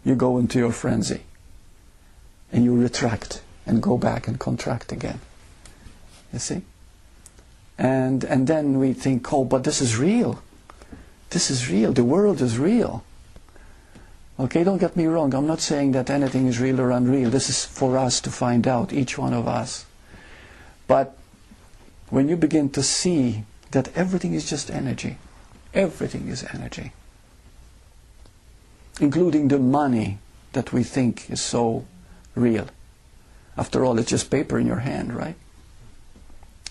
you go into your frenzy. And you retract and go back and contract again. You see? And then we think, oh, but this is real. This is real. The world is real. Okay, don't get me wrong. I'm not saying that anything is real or unreal. This is for us to find out, each one of us. But when you begin to see that everything is just energy, everything is energy, including the money that we think is so real. After all, it's just paper in your hand, right?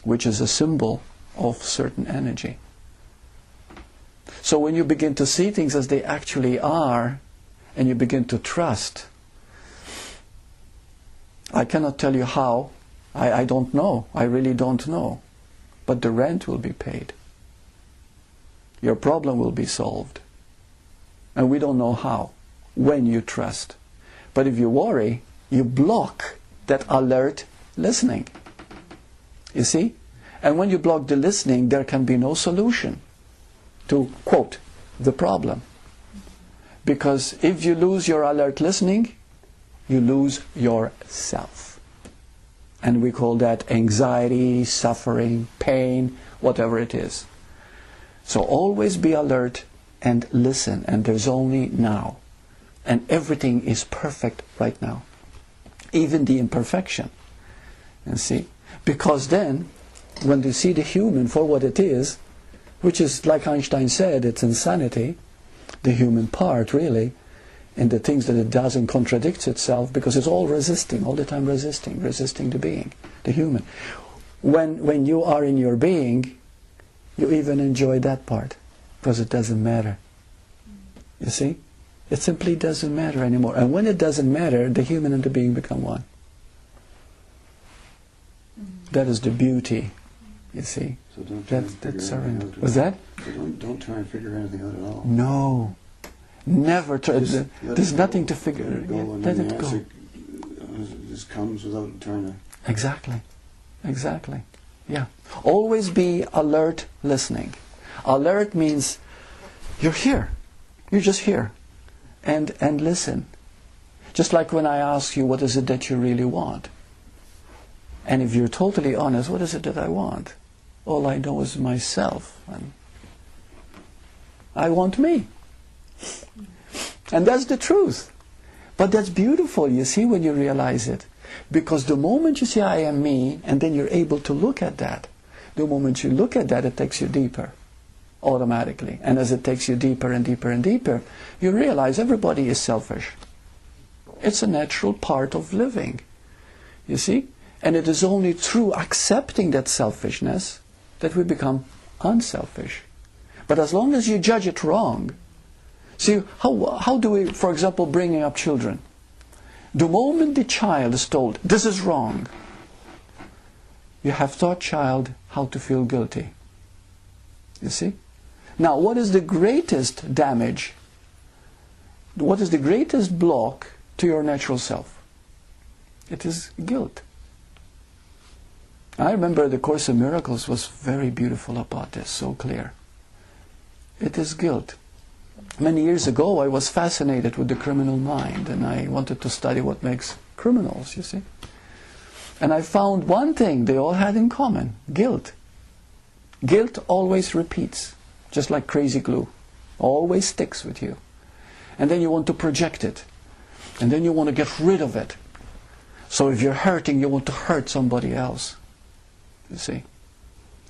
Which is a symbol of certain energy. So when you begin to see things as they actually are, and you begin to trust, I cannot tell you how. I don't know. I really don't know. But the rent will be paid. Your problem will be solved. And we don't know how, when you trust. But if you worry, you block that alert listening. You see? And when you block the listening, there can be no solution to, quote, the problem. Because if you lose your alert listening, you lose yourself. And we call that anxiety, suffering, pain, whatever it is. So always be alert and listen. And there's only now. And everything is perfect right now. Even the imperfection. And see? Because then, when you see the human for what it is, which is, like Einstein said, it's insanity, the human part, really, and the things that it does and contradicts itself, because it's all resisting, all the time resisting the being, the human. When you are in your being, you even enjoy that part, because it doesn't matter. You see? It simply doesn't matter anymore. And when it doesn't matter, the human and the being become one. That is the beauty, you see. So don't try That's surrender. Was that? So don't try and figure anything out at all. No. Never try. There's nothing to figure. Let it go. Just comes without trying to. Exactly. Exactly. Yeah. Always be alert listening. Alert means you're here. You're just here. And listen. Just like when I ask you, what is it that you really want? And if you're totally honest, what is it that I want? All I know is myself. And I want me. And that's the truth. But that's beautiful, you see, when you realize it. Because the moment you say, I am me, and then you're able to look at that, the moment you look at that, it takes you deeper, automatically. And as it takes you deeper and deeper and deeper, you realize everybody is selfish. It's a natural part of living, you see? And it is only through accepting that selfishness that we become unselfish. But as long as you judge it wrong, see, how do we, for example, bringing up children? The moment the child is told, this is wrong, you have taught child how to feel guilty. You see? Now, what is the greatest damage? What is the greatest block to your natural self? It is guilt. I remember the Course in Miracles was very beautiful about this, so clear. It is guilt. Many years ago I was fascinated with the criminal mind, and I wanted to study what makes criminals, you see. And I found one thing they all had in common: guilt. Guilt always repeats, just like crazy glue. Always sticks with you. And then you want to project it. And then you want to get rid of it. So if you're hurting, you want to hurt somebody else. You see?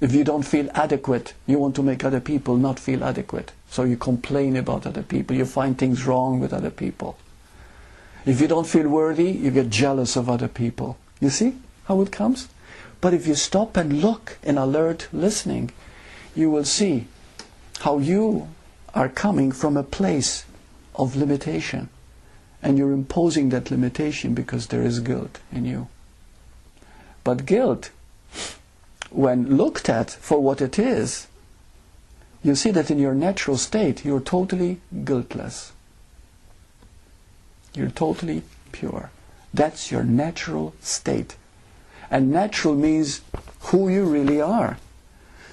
If you don't feel adequate, you want to make other people not feel adequate. So you complain about other people. You find things wrong with other people. If you don't feel worthy, you get jealous of other people. You see how it comes? But if you stop and look in alert listening, you will see how you are coming from a place of limitation. And you're imposing that limitation because there is guilt in you. But guilt, when looked at for what it is, you see that in your natural state, you're totally guiltless. You're totally pure. That's your natural state. And natural means who you really are.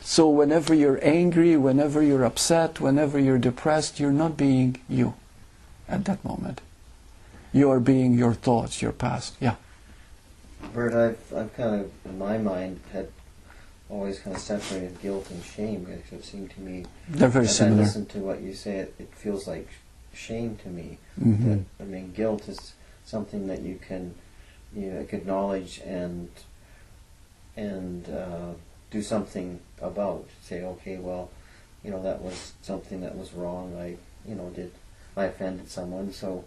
So whenever you're angry, whenever you're upset, whenever you're depressed, you're not being you at that moment. You are being your thoughts, your past. Yeah. Bert, I've kind of, in my mind, had always kind of separated guilt and shame, because it seemed to me, They're very as similar. I listen to what you say, it feels like shame to me. Mm-hmm. That, I mean, guilt is something that you can acknowledge and do something about. Say, okay, well, that was something that was wrong. I offended someone, so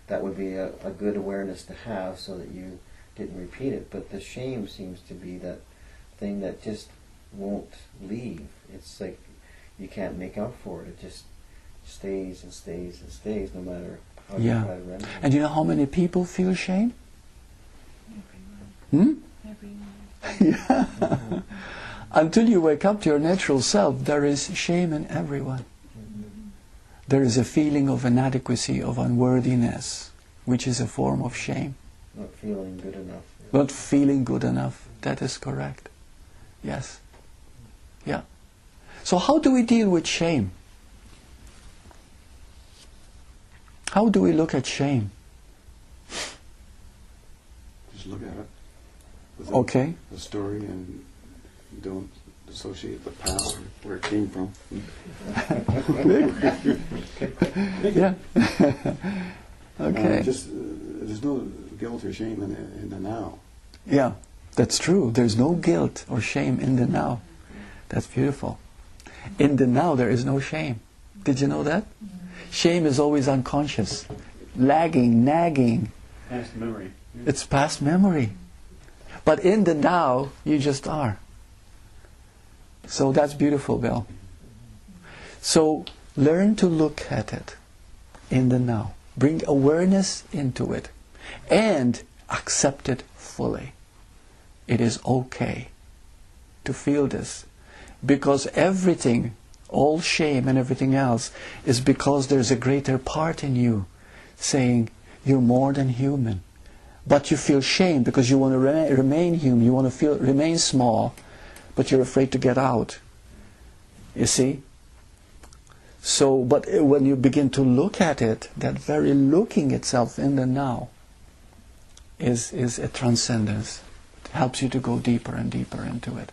that would be a good awareness to have, so that you didn't repeat it. But the shame seems to be that thing that just won't leave. It's like you can't make up for it. It just stays and stays and stays, no matter how you try to remedy it. And you know how many people feel shame? Everyone. Hmm? Everyone. Yeah. Until you wake up to your natural self, there is shame in everyone. There is a feeling of inadequacy, of unworthiness, which is a form of shame. Not feeling good enough. Not feeling good enough. That is correct. Yes. Yeah. So how do we deal with shame? How do we look at shame? Just look at it with Okay. the story, and don't associate the past with where it came from. Yeah. Okay. There's no guilt or shame in the now. Yeah, that's true. There's no guilt or shame in the now. That's beautiful. In the now there is no shame. Did you know that? Shame is always unconscious, lagging, nagging. Past memory. It's past memory. But in the now, you just are. So that's beautiful, Bill. So learn to look at it in the now. Bring awareness into it and accept it fully. It is okay to feel this, because everything, all shame and everything else, is because there's a greater part in you saying you're more than human. But you feel shame because you want to remain human, you want to remain small, but you're afraid to get out. You see? So, but when you begin to look at it, that very looking itself in the now is a transcendence. It helps you to go deeper and deeper into it.